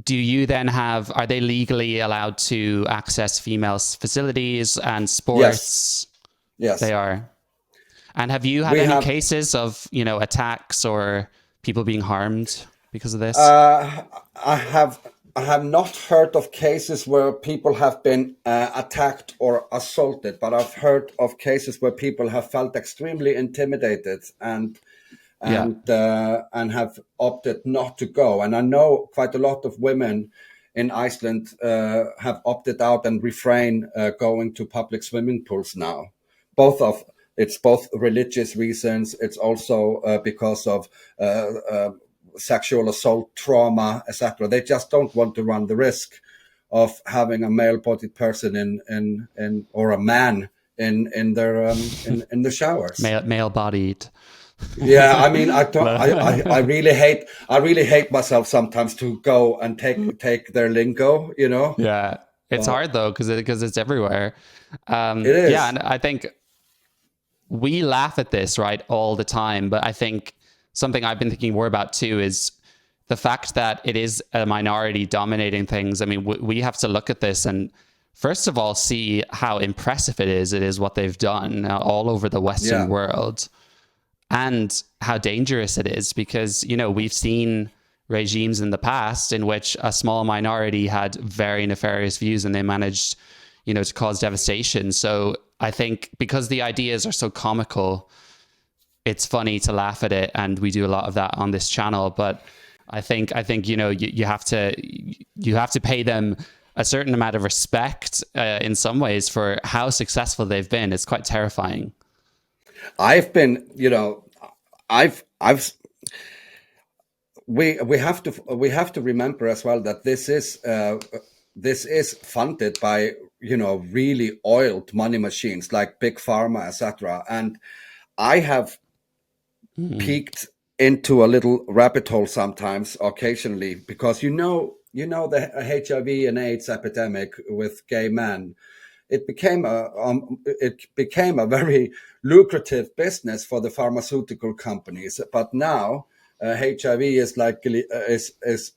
do you then have, are they legally allowed to access females' facilities and sports? Yes. They are. And have you had any cases of, attacks or people being harmed because of this? I have not heard of cases where people have been attacked or assaulted, but I've heard of cases where people have felt extremely intimidated and have opted not to go. And I know quite a lot of women in Iceland have opted out and refrain going to public swimming pools now. It's both religious reasons. It's also because of sexual assault, trauma, etc. They just don't want to run the risk of having a male-bodied person in or a man in their in the showers. Male-bodied. Yeah, I mean, I really hate myself sometimes to go and take their lingo, Yeah, it's hard though because it's everywhere. It is. Yeah, and I think we laugh at this, right, all the time. But I think something I've been thinking more about too is the fact that it is a minority dominating things. I mean, we have to look at this and first of all see how impressive it is what they've done all over the Western world, and how dangerous it is because, we've seen regimes in the past in which a small minority had very nefarious views and they managed, to cause devastation. So I think because the ideas are so comical, it's funny to laugh at it, and we do a lot of that on this channel. But I think you have to pay them a certain amount of respect in some ways for how successful they've been. It's quite terrifying. We have to remember as well that this is funded by really oiled money machines like big pharma, etc. And I have peeked into a little rabbit hole sometimes, occasionally, because the HIV and AIDS epidemic with gay men. It became a very lucrative business for the pharmaceutical companies, but now HIV is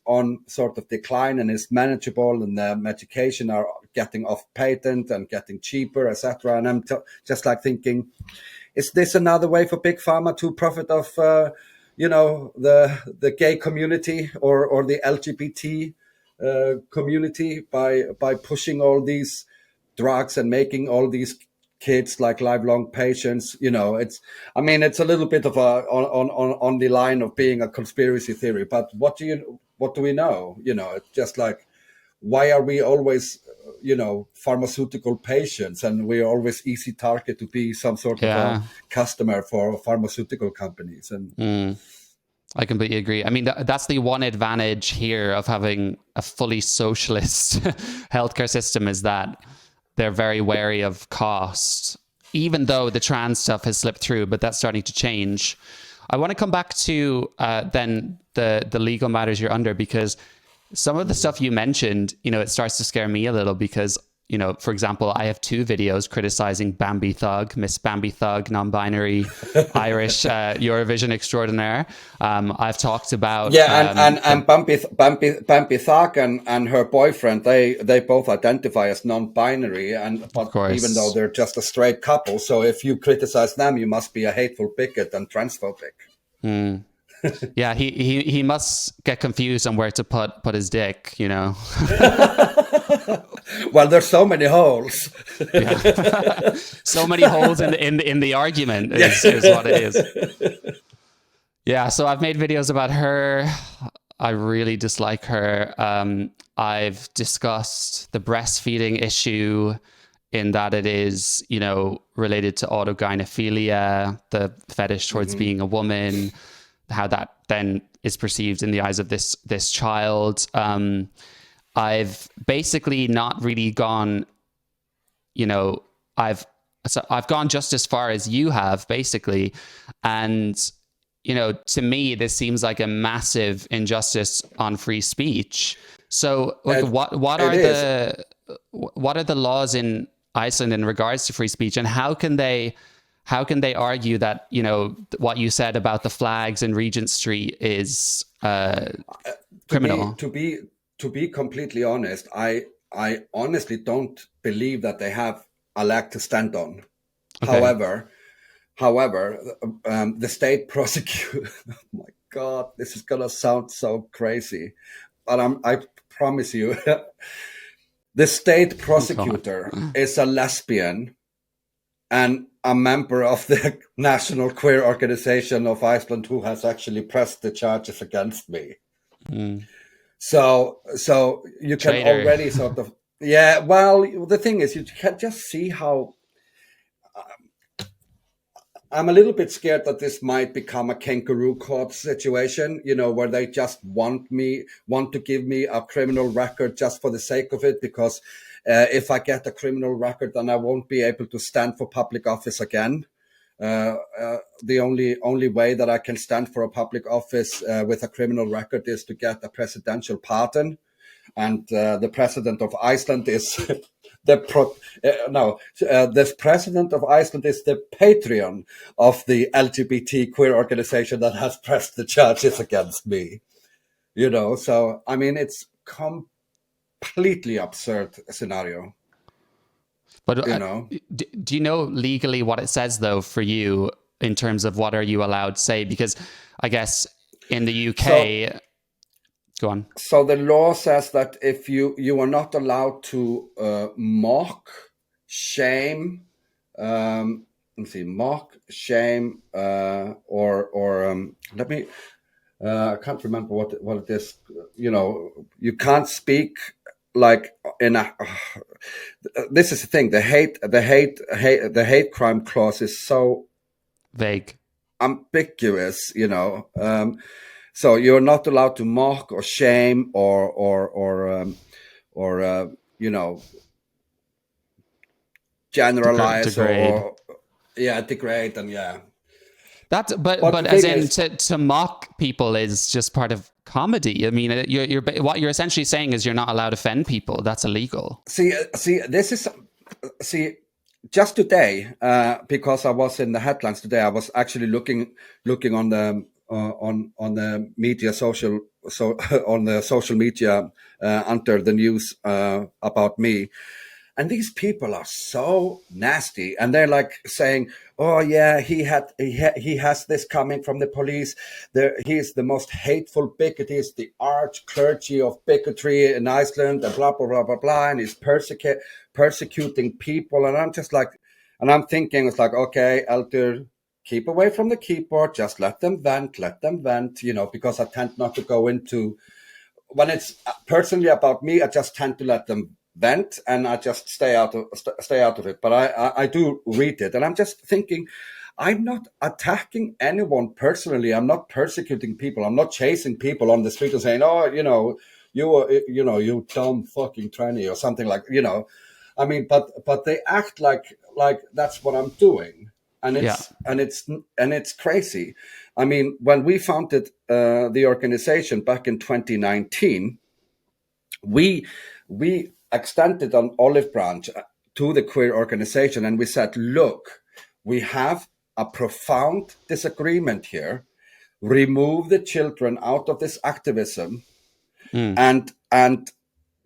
on sort of decline and is manageable, and the medication are getting off patent and getting cheaper, etc. And I'm just like thinking, is this another way for big pharma to profit off, the gay community or the LGBT community by pushing all these drugs and making all these kids like lifelong patients? It's a little bit of on the line of being a conspiracy theory. But what do we know? It's just like, why are we always pharmaceutical patients, and we're always easy target to be some sort of a customer for pharmaceutical companies? And I completely agree. I mean, that's the one advantage here of having a fully socialist healthcare system, is that they're very wary of cost, even though the trans stuff has slipped through, but that's starting to change. I want to come back to then the legal matters you're under, because some of the stuff you mentioned, it starts to scare me a little because, for example, I have 2 videos criticizing Bambi Thug, Miss Bambi Thug, non-binary Irish Eurovision extraordinaire. I've talked about and Bambi Thug and her boyfriend, they both identify as non-binary, but even though they're just a straight couple, so if you criticize them, you must be a hateful bigot and transphobic. Yeah, he must get confused on where to put his dick, Well, there's so many holes. So many holes in the argument is what it is. Yeah, so I've made videos about her. I really dislike her. I've discussed the breastfeeding issue, in that it is, related to autogynephilia, the fetish towards being a woman, how that then is perceived in the eyes of this child. I've basically not really gone, I've gone just as far as you have, basically. And, to me, this seems like a massive injustice on free speech. So, like, what are what are the laws in Iceland in regards to free speech, and how can they argue that, you know, what you said about the flags in Regent Street is criminal? To be completely honest, I honestly don't believe that they have a leg to stand on. Okay. However, the state prosecutor. Oh my God, this is gonna sound so crazy, but I promise you, the state prosecutor is a lesbian and a member of the National Queer Organization of Iceland, who has actually pressed the charges against me. So you can Traitor. already sort of, yeah. Well, the thing is, you can just see how. I'm a little bit scared that this might become a kangaroo court situation, you know, where they just want to give me a criminal record just for the sake of it, because if I get a criminal record, then I won't be able to stand for public office again. The only way that I can stand for a public office with a criminal record is to get a presidential pardon. And the president of Iceland is the president of Iceland is the patron of the LGBT queer organization that has pressed the charges against me. You know, so I mean, it's completely absurd scenario. But You know, do you know legally what it says though for you in terms of what are you allowed to say? Because I guess in the UK. Go on. So the law says that if you are not allowed to mock, shame, mock, shame, or let me. I can't remember what it is. You know, you can't speak like in a. This is the thing. The hate crime clause is so vague, ambiguous. You know. So you're not allowed to mock or shame or you know, generalize degrade. or degrade, and yeah. But as in to mock people is just part of comedy. I mean, you're what you're essentially saying is you're not allowed to offend people. That's illegal. Just today, because I was in the headlines today, I was actually looking on the media on the social media under the news about me, and these people are so nasty, and they're like saying, "Oh yeah, he has this coming from the police. He is the most hateful bigot. He is the arch clergy of bigotry in Iceland, and blah blah blah blah blah, and he's persecuting people." And I'm just like, and I'm thinking, it's like, okay, Eldur, keep away from the keyboard. Just let them vent, you know, because I tend not to go into, when it's personally about me, I just tend to let them vent and I just stay out of it. But I do read it, and I'm just thinking, I'm not attacking anyone personally. I'm not persecuting people. I'm not chasing people on the street and saying, "Oh, you know, you dumb fucking tranny," or something like, you know. I mean, but they act like that's what I'm doing. And it's crazy. I mean, when we founded the organization back in 2019, we extended an olive branch to the queer organization, and we said, "Look, we have a profound disagreement here. Remove the children out of this activism, and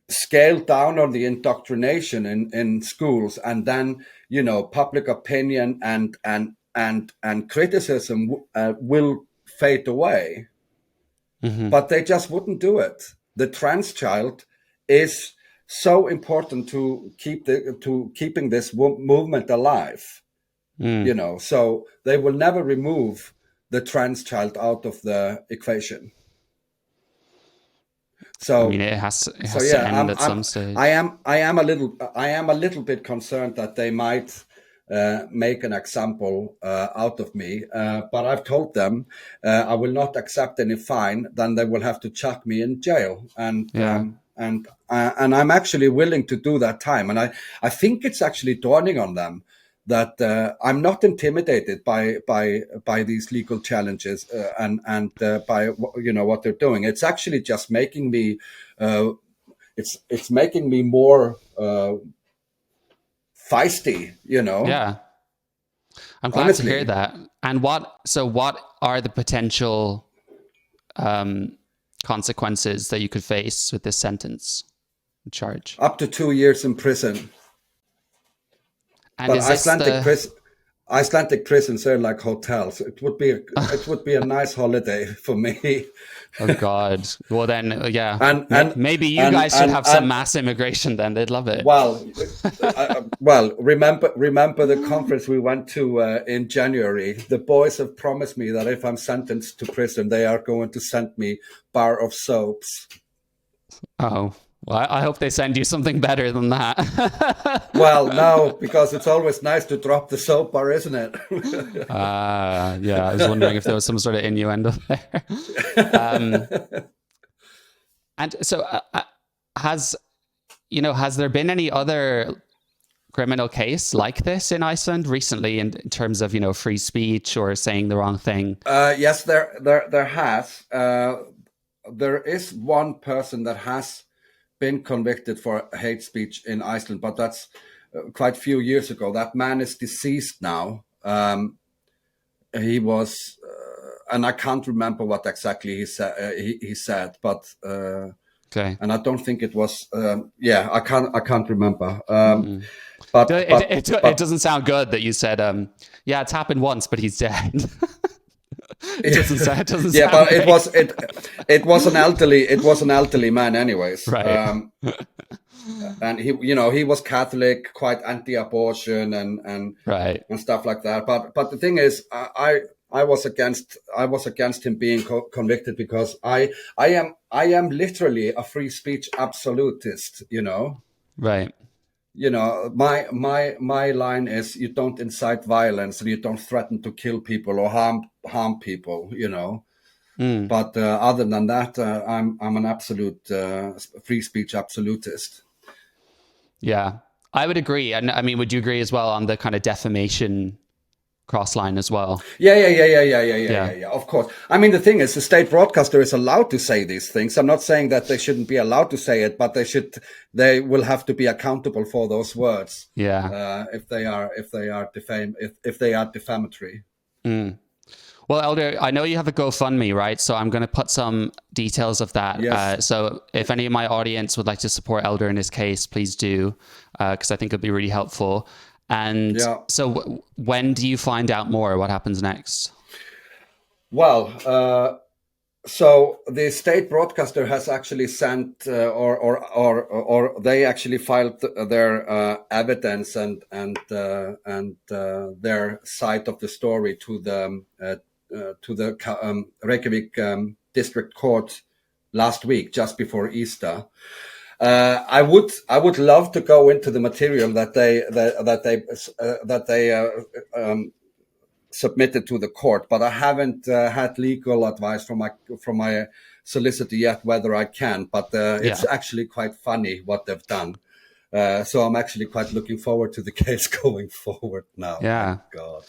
scale down on the indoctrination in schools, and then, you know, public opinion and criticism will fade away." But they just wouldn't do it. The trans child is so important to keeping this movement alive, you know. So they will never remove the trans child out of the equation. So I mean, it has to end at some stage. I am a little bit concerned that they might make an example out of me, but I've told them I will not accept any fine. Then they will have to chuck me in jail, and I'm actually willing to do that time. And I think it's actually dawning on them that I'm not intimidated by these legal challenges by, you know, what they're doing. It's actually just making me it's making me more feisty, Yeah. I'm glad to hear honestly. that. And what are the potential consequences that you could face with this sentence charge? Up to 2 years in prison. And But is this Icelandic prisons are like hotels. It would be a nice holiday for me. oh God. Well then, yeah, and and maybe you and guys should and have some and mass immigration then. They'd love it. well, remember the conference we went to in January. The boys have promised me that if I'm sentenced to prison, they are going to send me bar of soaps. Oh, well, I hope they send you something better than that. Well, no, because it's always nice to drop the soap bar, isn't it? Yeah, I was wondering if there was some sort of innuendo there. And so, has there been any other criminal case like this in Iceland recently, in terms of free speech or saying the wrong thing? Yes, there has. There is one person that has been convicted for hate speech in Iceland, but that's quite a few years ago. That man is deceased now. He was, and I can't remember what exactly he said. He said, but Okay. and I don't think it was. I can't remember. But it doesn't sound good that you said. Yeah, it's happened once, but he's dead. It doesn't sound. Yeah, but great. it was an elderly man, anyways. Right. And he was Catholic, quite anti-abortion and Right. and stuff like that. But the thing is, I was against him being convicted because I am literally a free speech absolutist. Right. My line is, you don't incite violence and you don't threaten to kill people or harm people. But other than that, I'm an absolute free speech absolutist. Yeah, I would agree. And I mean, would you agree as well on the kind of defamation cross line as well? Yeah. Of course. I mean, the thing is, the state broadcaster is allowed to say these things. I'm not saying that they shouldn't be allowed to say it, but they will have to be accountable for those words. Yeah. If they are defamatory. Mm. Well, Eldur, I know you have a GoFundMe, right? So I'm going to put some details of that. Yes. So if any of my audience would like to support Eldur in his case, please do, because I think it'd be really helpful. And so when do you find out more? What happens next? Well, so the state broadcaster has actually sent, or they actually filed their evidence and their side of the story to the Reykjavik district court last week, just before Easter. I would love to go into the material that they submitted to the court, but I haven't had legal advice from my solicitor yet whether I can. But it's actually quite funny what they've done. So I'm actually quite looking forward to the case going forward now. Yeah. My God.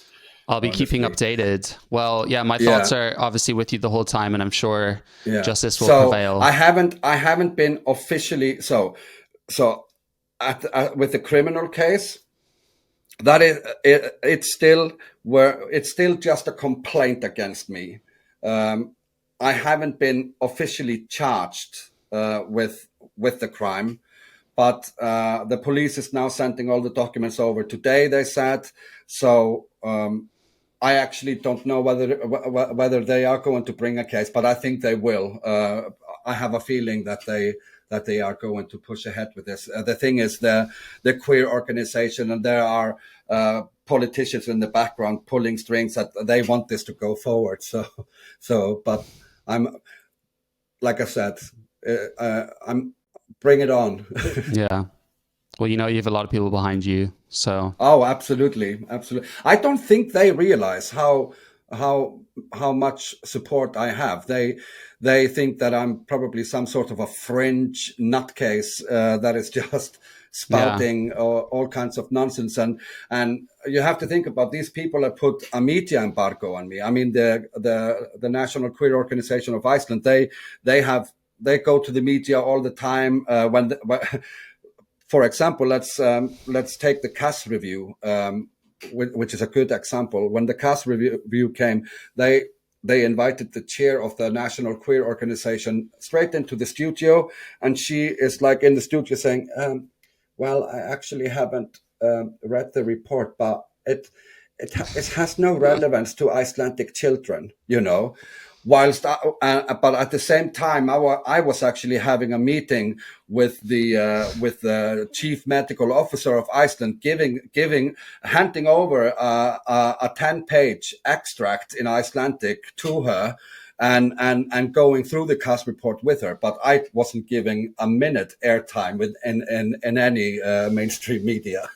I'll be keeping updated. Well, yeah, my thoughts are obviously with you the whole time, and I'm sure justice will prevail. I haven't been officially with the criminal case. That is, it's still just a complaint against me. I haven't been officially charged with the crime, but the police is now sending all the documents over today, they said. So I actually don't know whether they are going to bring a case, but I think they will. I have a feeling that they are going to push ahead with this. The thing is, the queer organization, and there are politicians in the background pulling strings that they want this to go forward. But I'm, like I said, I'm bring it on. Yeah. Well, you have a lot of people behind you, so. Oh, absolutely. I don't think they realize how much support I have. They think that I'm probably some sort of a fringe nutcase that is just spouting all kinds of nonsense. And you have to think about, these people have put a media embargo on me. I mean, the National Queer Organization of Iceland, they have they go to the media all the time. For example, let's take the CAS review, which is a good example. When the CAS review came, they invited the chair of the National Queer Organization straight into the studio, and she is like in the studio saying, well, I actually haven't read the report, but it has no relevance to Icelandic children, you know. Whilst, but at the same time, I was actually having a meeting with the chief medical officer of Iceland, handing over a 10-page extract in Icelandic to her, and going through the CAS report with her. But I wasn't giving a minute airtime in any mainstream media.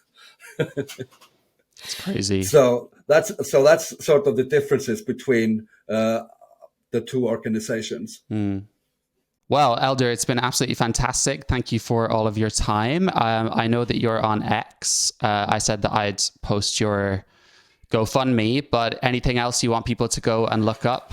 It's crazy. So that's sort of the differences between the two organizations. Well, Eldur, it's been absolutely fantastic. Thank you for all of your time. I know that you're on X. I said that I'd post your GoFundMe, but anything else you want people to go and look up?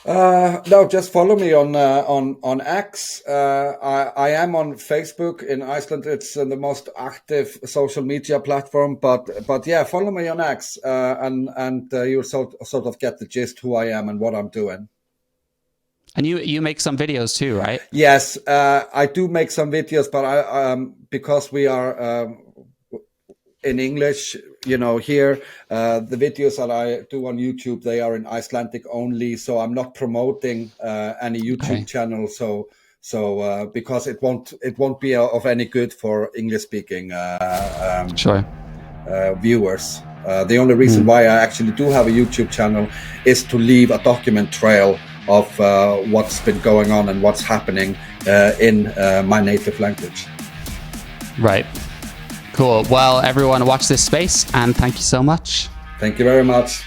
No, just follow me on X. I am on Facebook in Iceland. It's the most active social media platform, but yeah, follow me on X, and you'll sort of get the gist who I am and what I'm doing. And you make some videos too, right? Yes, I do make some videos, but I because we are in English, you know, here, the videos that I do on YouTube, they are in Icelandic only, so I'm not promoting any YouTube channel. So because it won't be of any good for English speaking viewers. The only reason why I actually do have a YouTube channel is to leave a document trail of what's been going on and what's happening in my native language. Right. Cool. Well, everyone, watch this space, and thank you so much. Thank you very much.